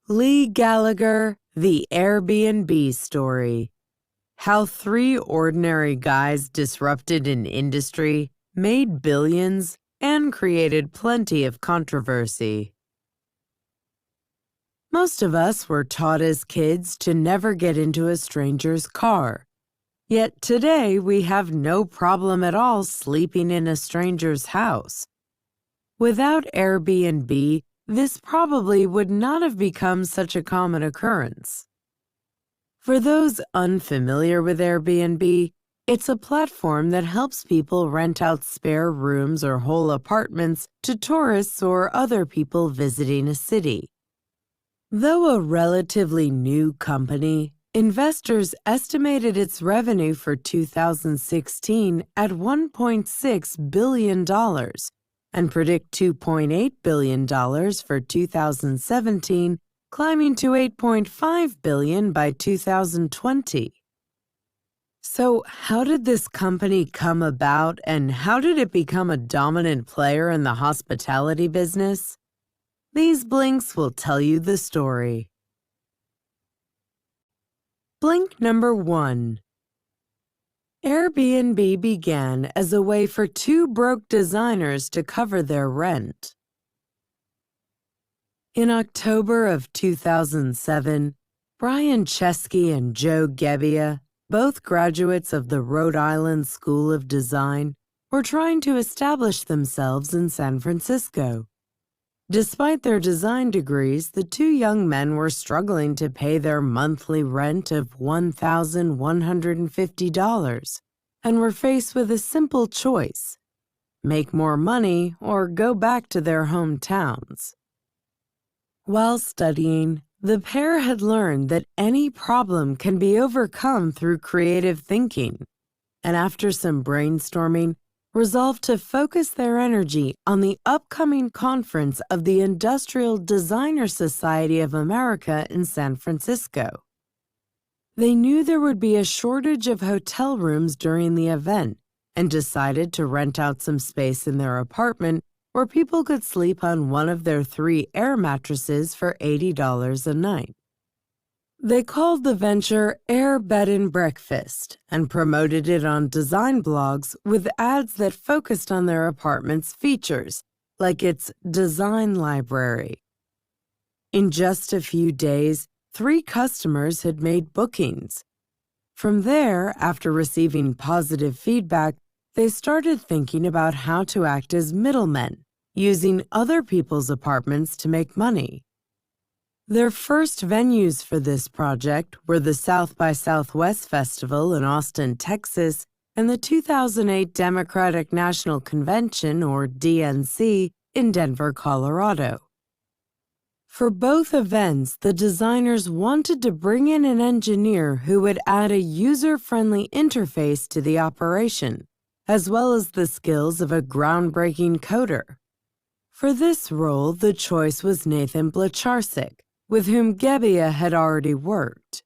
Leigh Gallagher, The Airbnb Story. How three ordinary guys disrupted an industry, made billions, and created plenty of controversy. Most of us were taught as kids to never get into a stranger's car. Yet today we have no problem at all sleeping in a stranger's house. Without Airbnb, this probably would not have become such a common occurrence. For those unfamiliar with Airbnb, it's a platform that helps people rent out spare rooms or whole apartments to tourists or other people visiting a city. Though a relatively new company, investors estimated its revenue for 2016 at $1.6 billion and predict $2.8 billion for 2017, climbing to $8.5 billion by 2020. So how did this company come about, and how did it become a dominant player in the hospitality business? These blinks will tell you the story. Blink number 1. Airbnb began as a way for two broke designers to cover their rent. In October of 2007, Brian Chesky and Joe Gebbia, both graduates of the Rhode Island School of Design, were trying to establish themselves in San Francisco. Despite their design degrees, the two young men were struggling to pay their monthly rent of $1,150 and were faced with a simple choice: make more money or go back to their hometowns. While studying, the pair had learned that any problem can be overcome through creative thinking, and after some brainstorming, resolved to focus their energy on the upcoming conference of the Industrial Designer Society of America in San Francisco. They knew there would be a shortage of hotel rooms during the event and decided to rent out some space in their apartment where people could sleep on one of their 3 air mattresses for $80 a night. They called the venture Air Bed and Breakfast and promoted it on design blogs with ads that focused on their apartment's features, like its design library. In just a few days, 3 customers had made bookings. From there, after receiving positive feedback, they started thinking about how to act as middlemen, using other people's apartments to make money. Their first venues for this project were the South by Southwest Festival in Austin, Texas, and the 2008 Democratic National Convention, or DNC, in Denver, Colorado. For both events, the designers wanted to bring in an engineer who would add a user-friendly interface to the operation, as well as the skills of a groundbreaking coder. For this role, the choice was Nathan Blacharsik, with whom Gebbia had already worked.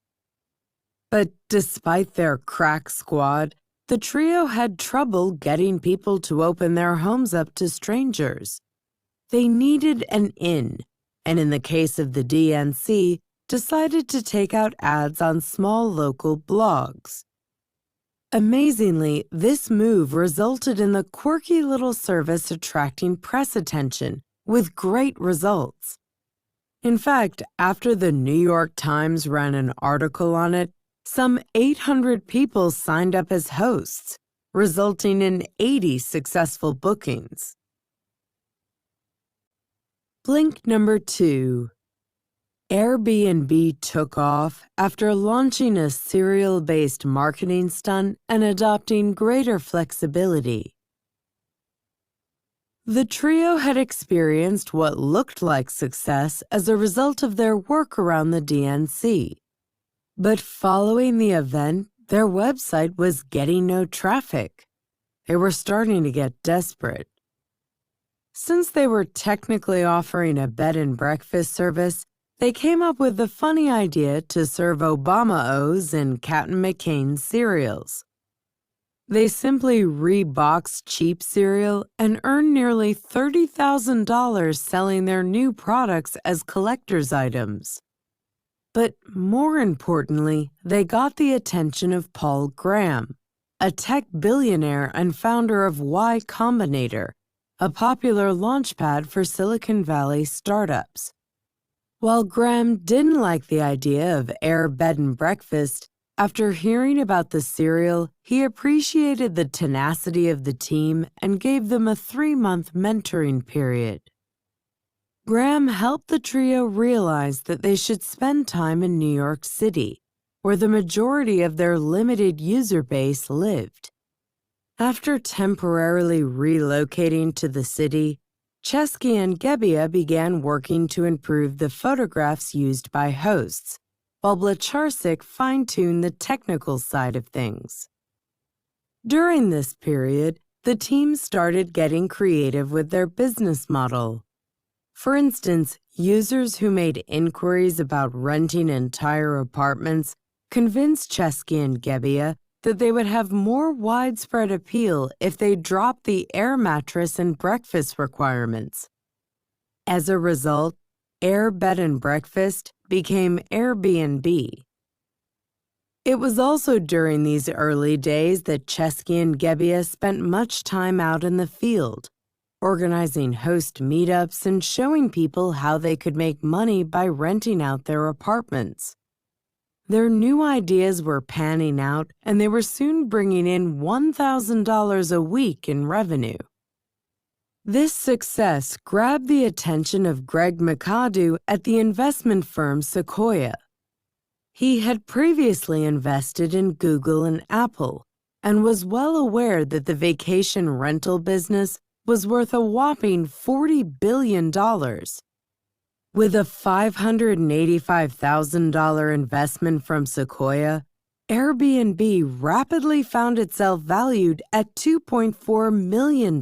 But despite their crack squad, the trio had trouble getting people to open their homes up to strangers. They needed an in, and in the case of the DNC, decided to take out ads on small local blogs. Amazingly, this move resulted in the quirky little service attracting press attention, with great results. In fact, after the New York Times ran an article on it, some 800 people signed up as hosts, resulting in 80 successful bookings. Blink number 2. Airbnb took off after launching a serial-based marketing stunt and adopting greater flexibility. The trio had experienced what looked like success as a result of their work around the DNC. But following the event, their website was getting no traffic. They were starting to get desperate. Since they were technically offering a bed and breakfast service, they came up with the funny idea to serve Obama-O's in Captain McCain's cereals. They simply reboxed cheap cereal and earned nearly $30,000 selling their new products as collector's items. But more importantly, they got the attention of Paul Graham, a tech billionaire and founder of Y Combinator, a popular launchpad for Silicon Valley startups. While Graham didn't like the idea of Air Bed and Breakfast, after hearing about the serial, he appreciated the tenacity of the team and gave them a 3-month mentoring period. Graham helped the trio realize that they should spend time in New York City, where the majority of their limited user base lived. After temporarily relocating to the city, Chesky and Gebbia began working to improve the photographs used by hosts, while Blacharczyk fine-tuned the technical side of things. During this period, the team started getting creative with their business model. For instance, users who made inquiries about renting entire apartments convinced Chesky and Gebbia that they would have more widespread appeal if they dropped the air mattress and breakfast requirements. As a result, Air Bed and Breakfast became Airbnb. It was also during these early days that Chesky and Gebbia spent much time out in the field, organizing host meetups and showing people how they could make money by renting out their apartments. Their new ideas were panning out, and they were soon bringing in $1,000 a week in revenue. This success grabbed the attention of Greg McAdoo at the investment firm Sequoia. He had previously invested in Google and Apple, and was well aware that the vacation rental business was worth a whopping $40 billion. With a $585,000 investment from Sequoia, Airbnb rapidly found itself valued at $2.4 million,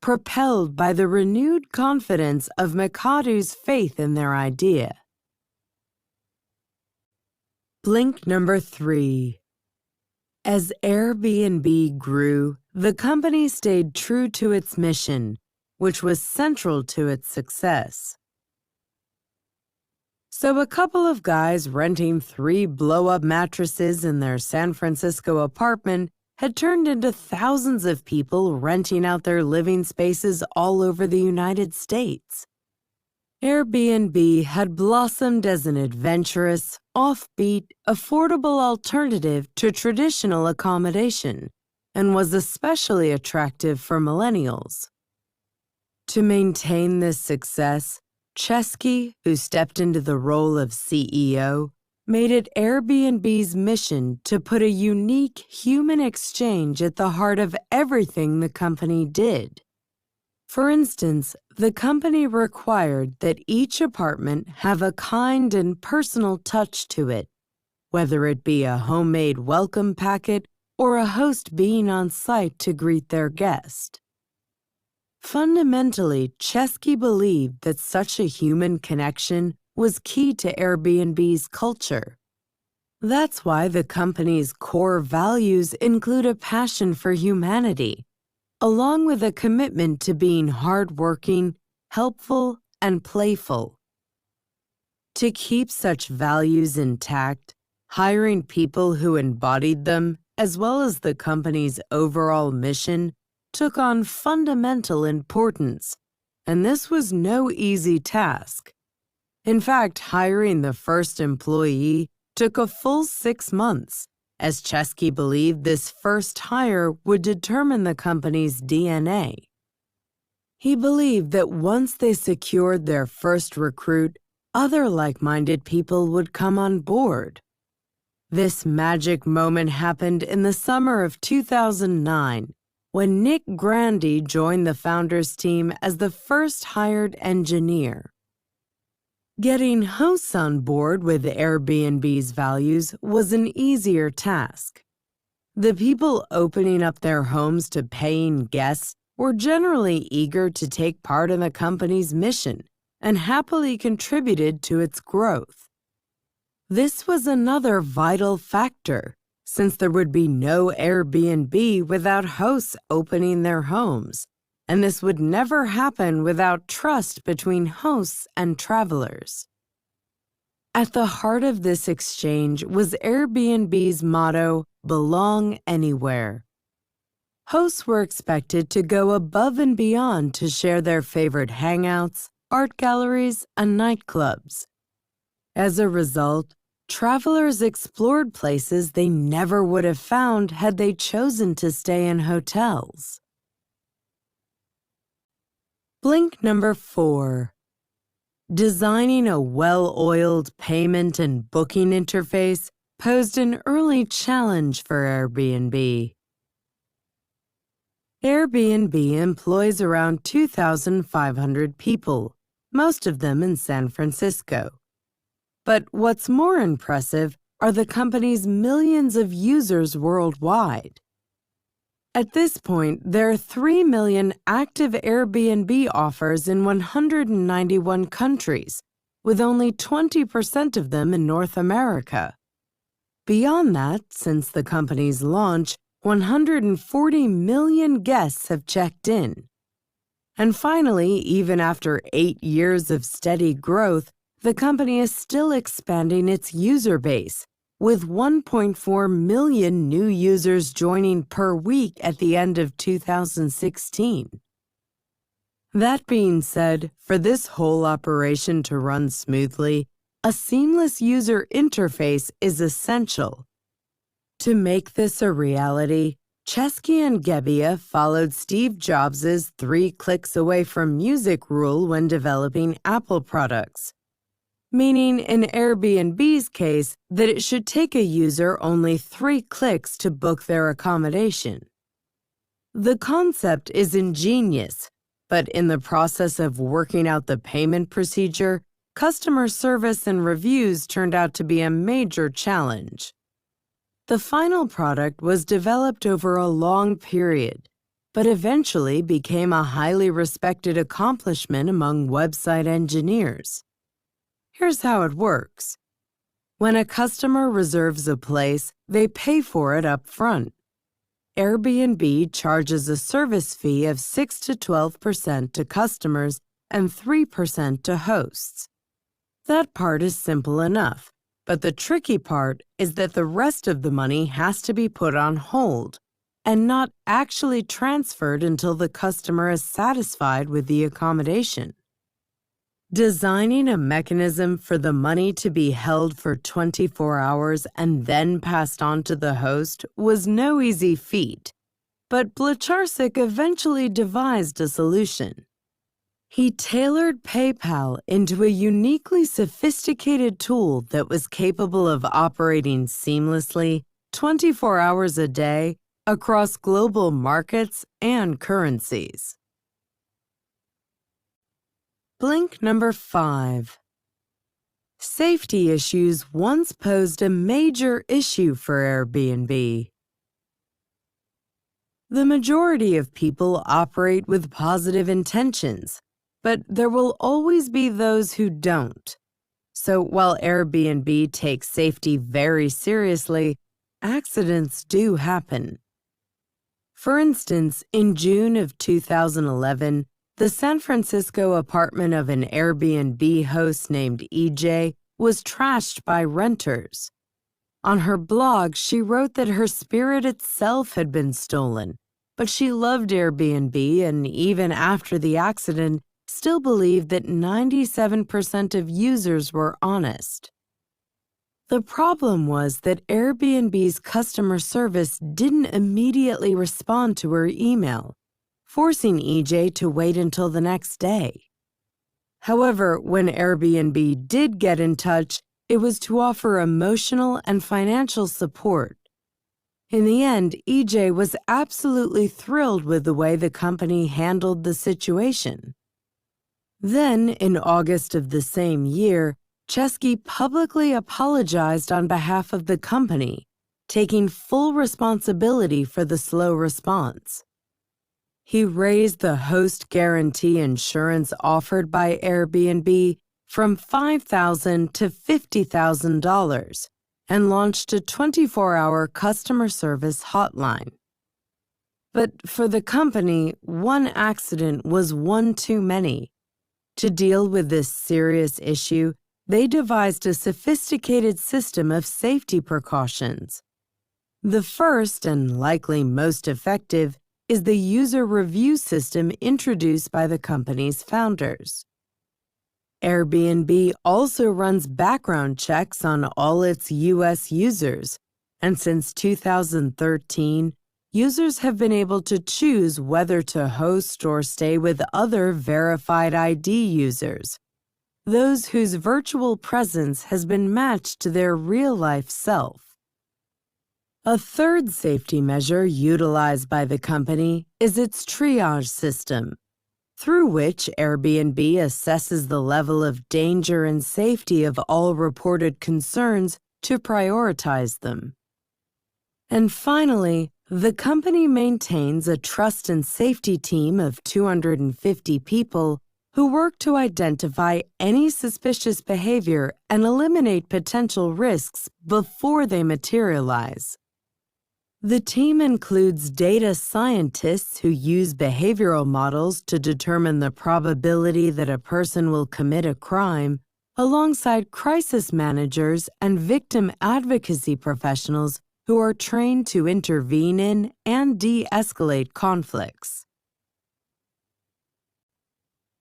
propelled by the renewed confidence of McAdoo's faith in their idea. Blink number 3. As Airbnb grew, the company stayed true to its mission, which was central to its success. So a couple of guys renting 3 blow-up mattresses in their San Francisco apartment had turned into thousands of people renting out their living spaces all over the United States. Airbnb had blossomed as an adventurous, offbeat, affordable alternative to traditional accommodation, and was especially attractive for millennials. To maintain this success, Chesky, who stepped into the role of CEO, made it Airbnb's mission to put a unique human exchange at the heart of everything the company did. For instance, the company required that each apartment have a kind and personal touch to it, whether it be a homemade welcome packet or a host being on site to greet their guest. Fundamentally, Chesky believed that such a human connection was key to Airbnb's culture. That's why the company's core values include a passion for humanity, along with a commitment to being hardworking, helpful, and playful. To keep such values intact, hiring people who embodied them, as well as the company's overall mission, took on fundamental importance, and this was no easy task. In fact, hiring the first employee took a full 6 months, as Chesky believed this first hire would determine the company's DNA. He believed that once they secured their first recruit, other like-minded people would come on board. This magic moment happened in the summer of 2009, when Nick Grandy joined the founders team as the first hired engineer. Getting hosts on board with Airbnb's values was an easier task. The people opening up their homes to paying guests were generally eager to take part in the company's mission and happily contributed to its growth. This was another vital factor, since there would be no Airbnb without hosts opening their homes, and this would never happen without trust between hosts and travelers. At the heart of this exchange was Airbnb's motto, "Belong Anywhere." Hosts were expected to go above and beyond to share their favorite hangouts, art galleries, and nightclubs. As a result, travelers explored places they never would have found had they chosen to stay in hotels. Blink number 4. Designing a well-oiled payment and booking interface posed an early challenge for Airbnb. Airbnb employs around 2,500 people, most of them in San Francisco. But what's more impressive are the company's millions of users worldwide. At this point, there are 3 million active Airbnb offers in 191 countries, with only 20% of them in North America. Beyond that, since the company's launch, 140 million guests have checked in. And finally, even after 8 years of steady growth, the company is still expanding its user base, with 1.4 million new users joining per week at the end of 2016. That being said, for this whole operation to run smoothly, a seamless user interface is essential. To make this a reality, Chesky and Gebbia followed Steve Jobs' 3 clicks away from music rule when developing Apple products, meaning in Airbnb's case that it should take a user only 3 clicks to book their accommodation. The concept is ingenious, but in the process of working out the payment procedure, customer service and reviews turned out to be a major challenge. The final product was developed over a long period, but eventually became a highly respected accomplishment among website engineers. Here's how it works. When a customer reserves a place, they pay for it up front. Airbnb charges a service fee of 6 to 12% to customers and 3% to hosts. That part is simple enough, but the tricky part is that the rest of the money has to be put on hold and not actually transferred until the customer is satisfied with the accommodation. Designing a mechanism for the money to be held for 24 hours and then passed on to the host was no easy feat, but Blacharczyk eventually devised a solution. He tailored PayPal into a uniquely sophisticated tool that was capable of operating seamlessly 24 hours a day across global markets and currencies. Blink number 5. Safety issues once posed a major issue for Airbnb. The majority of people operate with positive intentions, but there will always be those who don't. So while Airbnb takes safety very seriously, accidents do happen. For instance, in June of 2011, the San Francisco apartment of an Airbnb host named EJ was trashed by renters. On her blog, she wrote that her spirit itself had been stolen, but she loved Airbnb and even after the accident, still believed that 97% of users were honest. The problem was that Airbnb's customer service didn't immediately respond to her email, forcing EJ to wait until the next day. However, when Airbnb did get in touch, it was to offer emotional and financial support. In the end, EJ was absolutely thrilled with the way the company handled the situation. Then, in August of the same year, Chesky publicly apologized on behalf of the company, taking full responsibility for the slow response. He raised the host guarantee insurance offered by Airbnb from $5,000 to $50,000 and launched a 24-hour customer service hotline. But for the company, one accident was one too many. To deal with this serious issue, they devised a sophisticated system of safety precautions. The first, and likely most effective, is the user review system introduced by the company's founders. Airbnb also runs background checks on all its U.S. users, and since 2013, users have been able to choose whether to host or stay with other verified ID users, those whose virtual presence has been matched to their real-life self. A third safety measure utilized by the company is its triage system, through which Airbnb assesses the level of danger and safety of all reported concerns to prioritize them. And finally, the company maintains a trust and safety team of 250 people who work to identify any suspicious behavior and eliminate potential risks before they materialize. The team includes data scientists who use behavioral models to determine the probability that a person will commit a crime, alongside crisis managers and victim advocacy professionals who are trained to intervene in and de-escalate conflicts.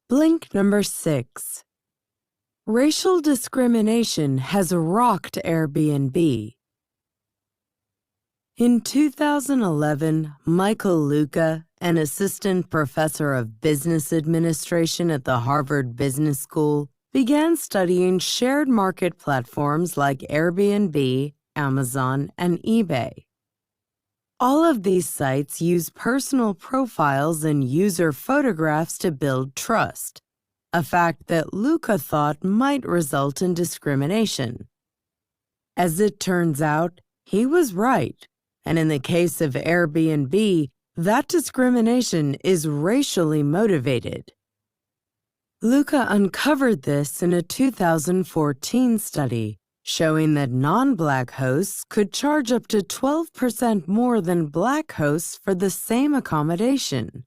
Blink number 6. Racial discrimination has rocked Airbnb. In 2011, Michael Luca, an assistant professor of business administration at the Harvard Business School, began studying shared market platforms like Airbnb, Amazon, and eBay. All of these sites use personal profiles and user photographs to build trust, a fact that Luca thought might result in discrimination. As it turns out, he was right. And in the case of Airbnb, that discrimination is racially motivated. Luca uncovered this in a 2014 study, showing that non-Black hosts could charge up to 12% more than Black hosts for the same accommodation.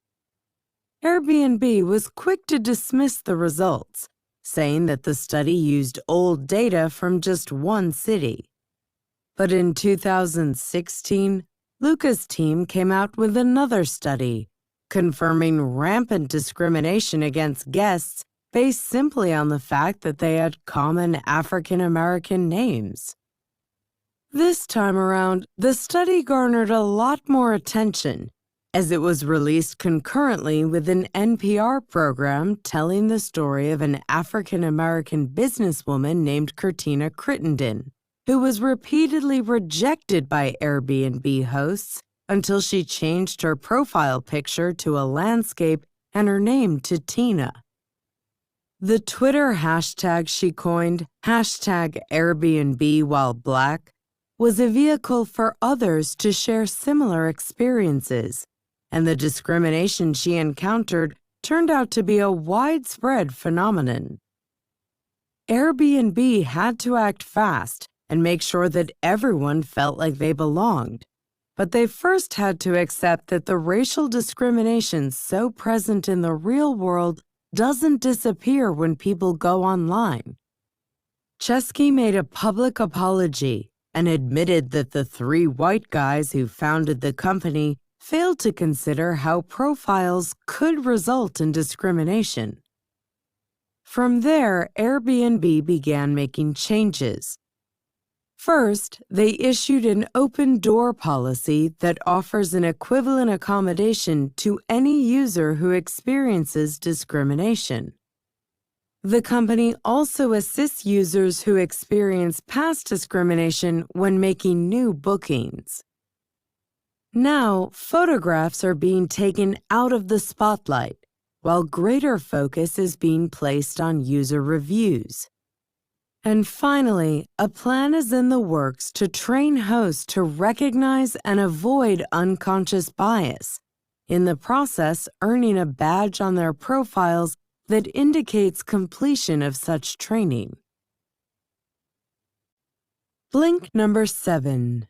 Airbnb was quick to dismiss the results, saying that the study used old data from just one city. But in 2016, Luca's team came out with another study, confirming rampant discrimination against guests based simply on the fact that they had common African American names. This time around, the study garnered a lot more attention, as it was released concurrently with an NPR program telling the story of an African American businesswoman named Curtina Crittenden, who was repeatedly rejected by Airbnb hosts until she changed her profile picture to a landscape and her name to Tina. The Twitter hashtag she coined, #AirbnbWhileBlack, was a vehicle for others to share similar experiences, and the discrimination she encountered turned out to be a widespread phenomenon. Airbnb had to act fast and make sure that everyone felt like they belonged. But they first had to accept that the racial discrimination so present in the real world doesn't disappear when people go online. Chesky made a public apology and admitted that the 3 white guys who founded the company failed to consider how profiles could result in discrimination. From there, Airbnb began making changes. First, they issued an open-door policy that offers an equivalent accommodation to any user who experiences discrimination. The company also assists users who experience past discrimination when making new bookings. Now, photographs are being taken out of the spotlight, while greater focus is being placed on user reviews. And finally, a plan is in the works to train hosts to recognize and avoid unconscious bias, in the process earning a badge on their profiles that indicates completion of such training. Blink number 7.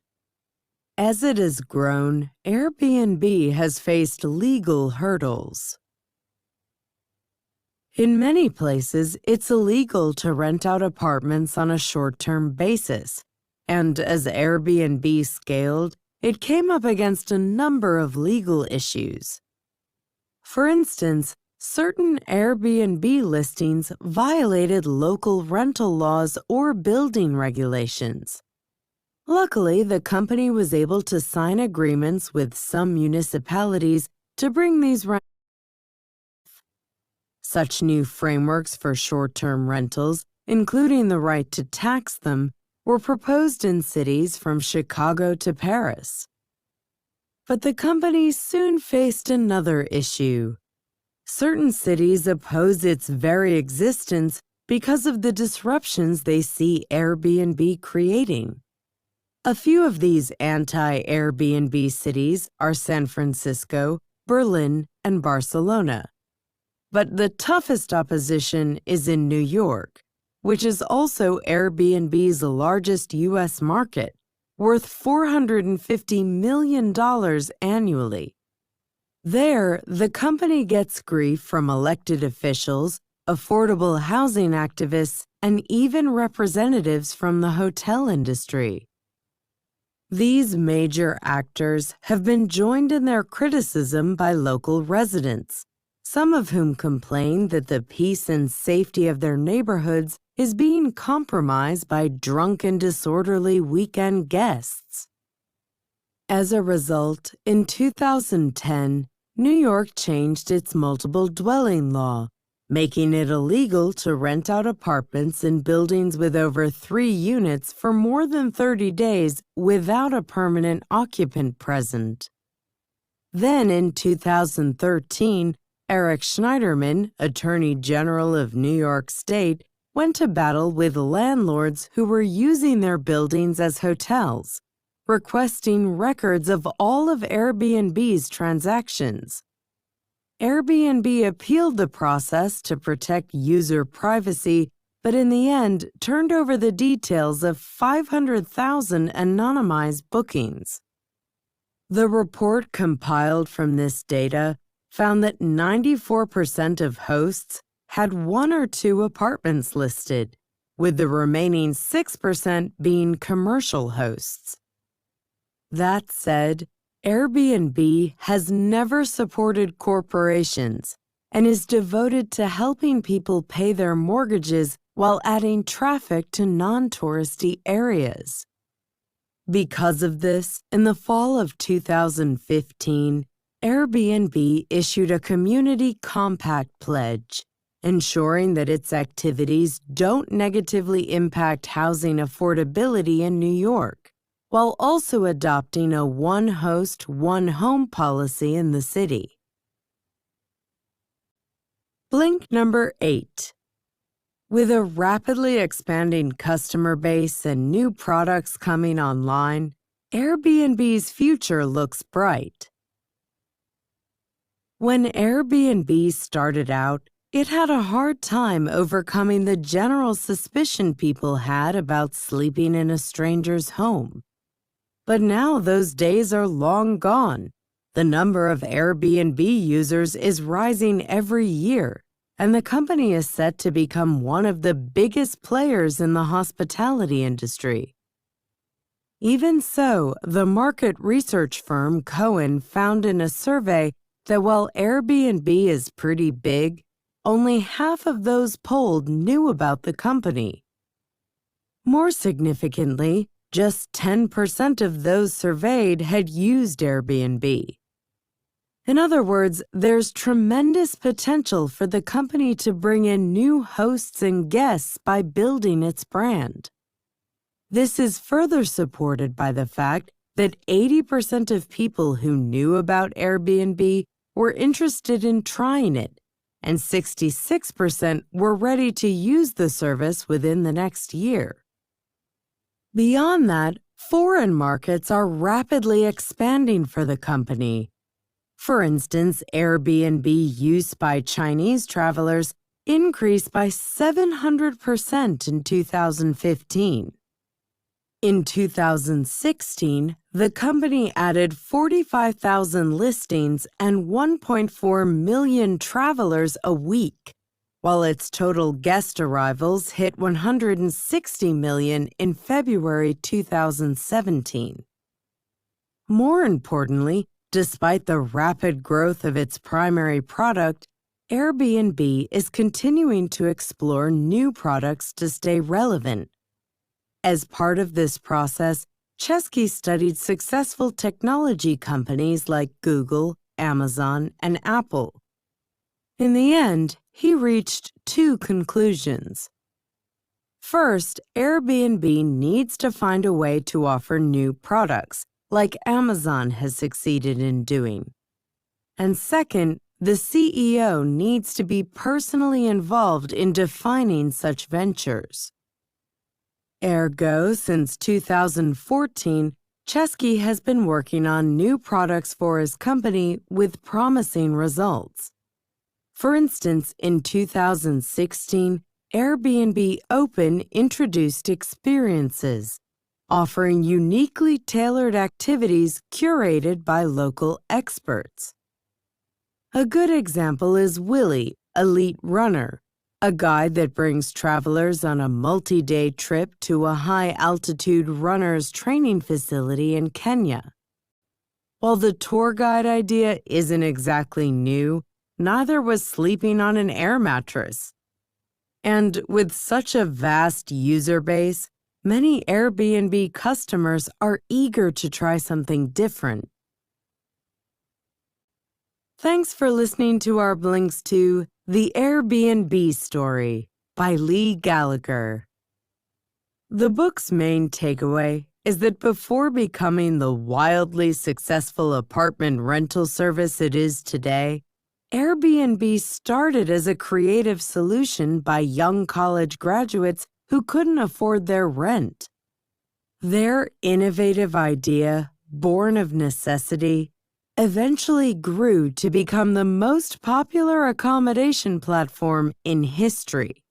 As it has grown, Airbnb has faced legal hurdles. In many places, it's illegal to rent out apartments on a short-term basis, and as Airbnb scaled, it came up against a number of legal issues. For instance, certain Airbnb listings violated local rental laws or building regulations. Luckily, the company was able to sign agreements with some municipalities to bring these rentals. Such new frameworks for short-term rentals, including the right to tax them, were proposed in cities from Chicago to Paris. But the company soon faced another issue. Certain cities oppose its very existence because of the disruptions they see Airbnb creating. A few of these anti-Airbnb cities are San Francisco, Berlin, and Barcelona. But the toughest opposition is in New York, which is also Airbnb's largest U.S. market, worth $450 million annually. There, the company gets grief from elected officials, affordable housing activists, and even representatives from the hotel industry. These major actors have been joined in their criticism by local residents, some of whom complain that the peace and safety of their neighborhoods is being compromised by drunk and disorderly weekend guests. As a result, in 2010, New York changed its multiple dwelling law, making it illegal to rent out apartments in buildings with over 3 units for more than 30 days without a permanent occupant present. Then in 2013, Eric Schneiderman, Attorney General of New York State, went to battle with landlords who were using their buildings as hotels, requesting records of all of Airbnb's transactions. Airbnb appealed the process to protect user privacy, but in the end turned over the details of 500,000 anonymized bookings. The report compiled from this data found that 94% of hosts had 1 or 2 apartments listed, with the remaining 6% being commercial hosts. That said, Airbnb has never supported corporations and is devoted to helping people pay their mortgages while adding traffic to non-touristy areas. Because of this, in the fall of 2015, Airbnb issued a community compact pledge, ensuring that its activities don't negatively impact housing affordability in New York, while also adopting a one-host, one-home policy in the city. Blink number 8. With a rapidly expanding customer base and new products coming online, Airbnb's future looks bright. When Airbnb started out, it had a hard time overcoming the general suspicion people had about sleeping in a stranger's home. But now those days are long gone. The number of Airbnb users is rising every year, and the company is set to become one of the biggest players in the hospitality industry. Even so, the market research firm Cohen found in a survey that while Airbnb is pretty big, only half of those polled knew about the company. More significantly, just 10% of those surveyed had used Airbnb. In other words, there's tremendous potential for the company to bring in new hosts and guests by building its brand. This is further supported by the fact that 80% of people who knew about Airbnb were interested in trying it, and 66% were ready to use the service within the next year. Beyond that, foreign markets are rapidly expanding for the company. For instance, Airbnb use by Chinese travelers increased by 700% in 2015. In 2016, the company added 45,000 listings and 1.4 million travelers a week, while its total guest arrivals hit 160 million in February 2017. More importantly, despite the rapid growth of its primary product, Airbnb is continuing to explore new products to stay relevant. As part of this process, Chesky studied successful technology companies like Google, Amazon, and Apple. In the end, he reached two conclusions. First, Airbnb needs to find a way to offer new products, like Amazon has succeeded in doing. And second, the CEO needs to be personally involved in defining such ventures. Ergo, since 2014, Chesky has been working on new products for his company with promising results. For instance, in 2016, Airbnb Open introduced experiences, offering uniquely tailored activities curated by local experts. A good example is Willie, Elite Runner, a guide that brings travelers on a multi-day trip to a high-altitude runners training facility in Kenya. While the tour guide idea isn't exactly new, neither was sleeping on an air mattress. And with such a vast user base, many Airbnb customers are eager to try something different. Thanks for listening to our blinks to The Airbnb Story by Leigh Gallagher. The book's main takeaway is that before becoming the wildly successful apartment rental service it is today, Airbnb started as a creative solution by young college graduates who couldn't afford their rent. Their innovative idea, born of necessity, eventually grew to become the most popular accommodation platform in history.